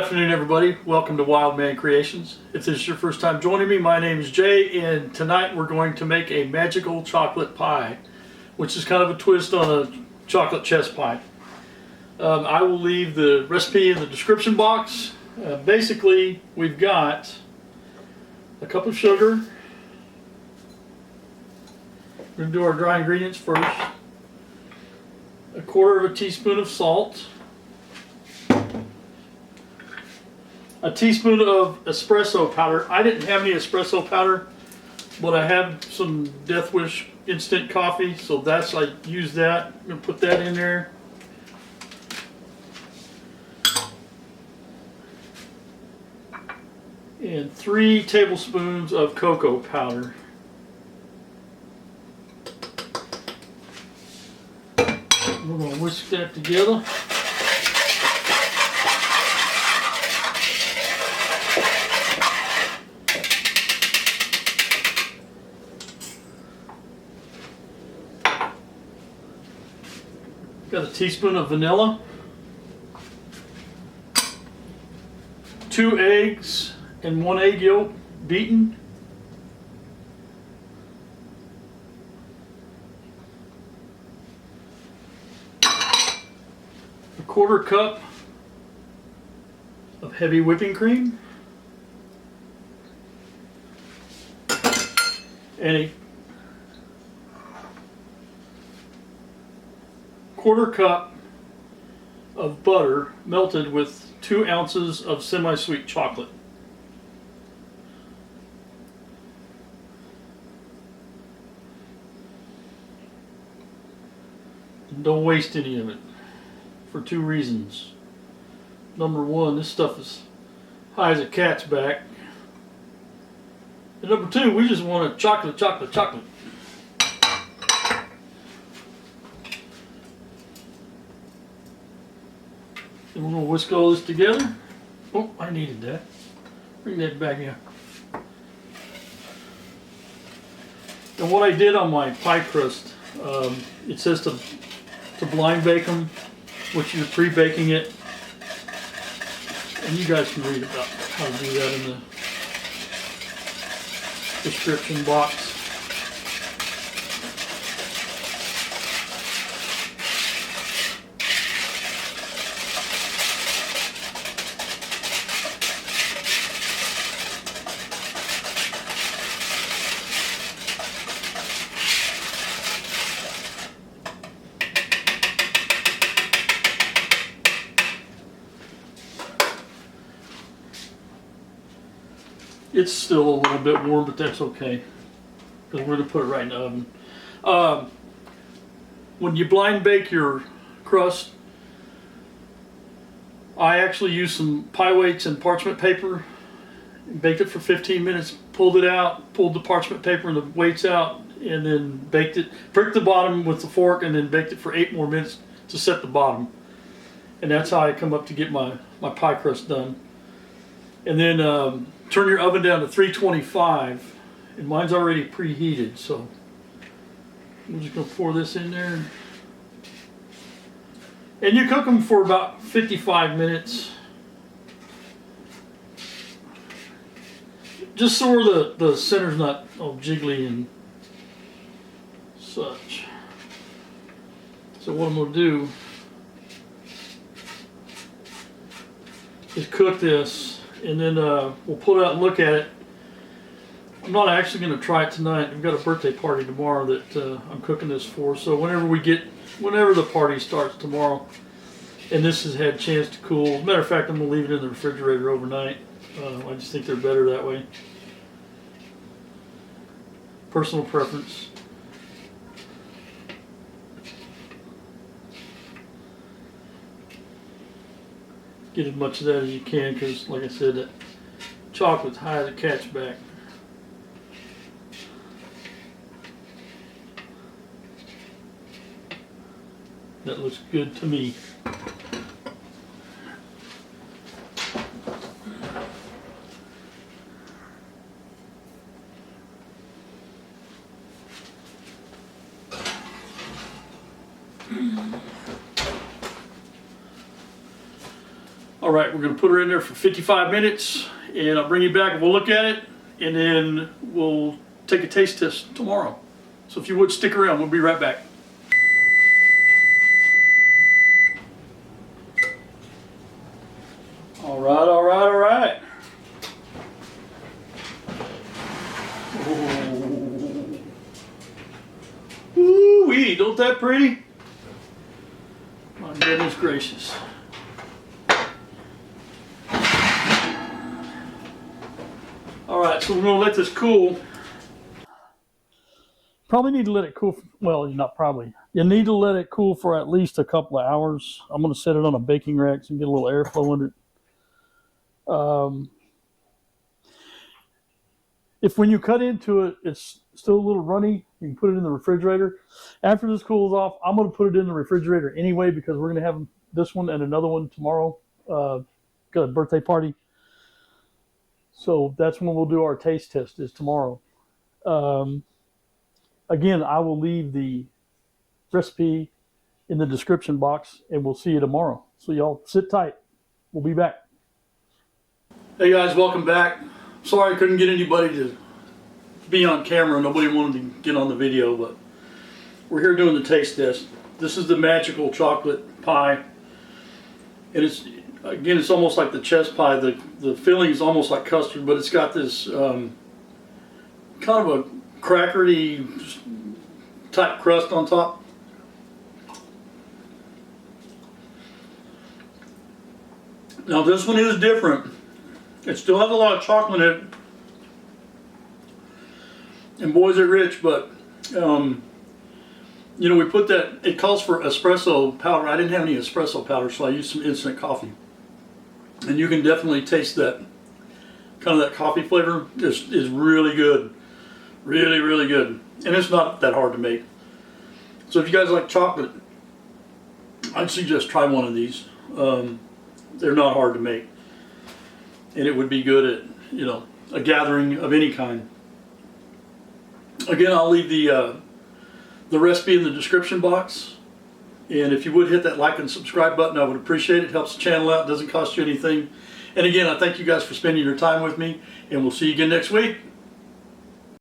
Good afternoon, everybody. Welcome to Wild Man Creations. If this is your first time joining me, my name is Jay, and tonight we're going to make a magical chocolate pie, which is kind of a twist on a chocolate chess pie. I will leave the recipe in the description box. Basically, we've got a cup of sugar. We're going to do our dry ingredients first. A quarter of a teaspoon of salt. A teaspoon of espresso powder. I didn't have any espresso powder, but I have some Death Wish instant coffee, so that's, I use that. I'm going to put that in there. And 3 tablespoons of cocoa powder. We're going to whisk that together. Got a teaspoon of vanilla, 2 eggs and 1 egg yolk beaten, a quarter cup of heavy whipping cream, and a quarter cup of butter melted with 2 ounces of semi-sweet chocolate. And don't waste any of it for 2 reasons. Number 1, this stuff is high as a cat's back. And number 2, we just want a chocolate. And we're going to whisk all this together. Oh, I needed that. Bring that back here. And what I did on my pie crust, it says to blind bake them, which you're pre-baking it. And you guys can read about how to do that in the description box. It's still a little bit warm, but that's okay, because we're going to put it right in the oven. When you blind bake your crust, I actually used some pie weights and parchment paper, baked it for 15 minutes, pulled it out, pulled the parchment paper and the weights out, and then baked it, pricked the bottom with the fork, and then baked it for 8 more minutes to set the bottom. And that's how I come up to get my pie crust done. And then turn your oven down to 325, and mine's already preheated, so I'm just going to pour this in there. And you cook them for about 55 minutes. Just so the center's not all jiggly and such. So what I'm going to do is cook this, and then we'll pull it out and look at it. I'm not actually going to try it tonight. We've got a birthday party tomorrow that I'm cooking this for. So whenever the party starts tomorrow, and this has had a chance to cool. As a matter of fact, I'm going to leave it in the refrigerator overnight. I just think they're better that way. Personal preference. Get as much of that as you can, because like I said, that chocolate's high as a cat's back. That looks good to me. All right, we're gonna put her in there for 55 minutes and I'll bring you back and we'll look at it and then we'll take a taste test tomorrow. So if you would stick around, we'll be right back. All right, all right, all right. Ooh-wee, don't that pretty? My goodness gracious. All right, so we're gonna let this cool. Probably need to let it cool, well, not probably. You need to let it cool for at least a couple of hours. I'm gonna set it on a baking rack so you can get a little airflow in it. If when you cut into it, it's still a little runny, you can put it in the refrigerator. After this cools off, I'm going to put it in the refrigerator anyway because we're going to have this one and another one tomorrow. Got a birthday party. So that's when we'll do our taste test is tomorrow. Again, I will leave the recipe in the description box and we'll see you tomorrow. So y'all sit tight. We'll be back. Hey guys, welcome back. Sorry I couldn't get anybody to be on camera. Nobody wanted to get on the video, but we're here doing the taste test. This is the magical chocolate pie. And it's, again, it's almost like the chess pie. The filling is almost like custard, but it's got this kind of a crackery type crust on top. Now this one is different. It still has a lot of chocolate in it, and boy is it rich, but you know, we put that, it calls for espresso powder. I didn't have any espresso powder, so I used some instant coffee. And you can definitely taste that, kind of that coffee flavor is really good. Really, really good. And it's not that hard to make. So if you guys like chocolate, I'd suggest try one of these. They're not hard to make. And it would be good at, you know, a gathering of any kind. Again, I'll leave the recipe in the description box. And if you would hit that like and subscribe button, I would appreciate it. It helps the channel out. It doesn't cost you anything. And again, I thank you guys for spending your time with me. And we'll see you again next week.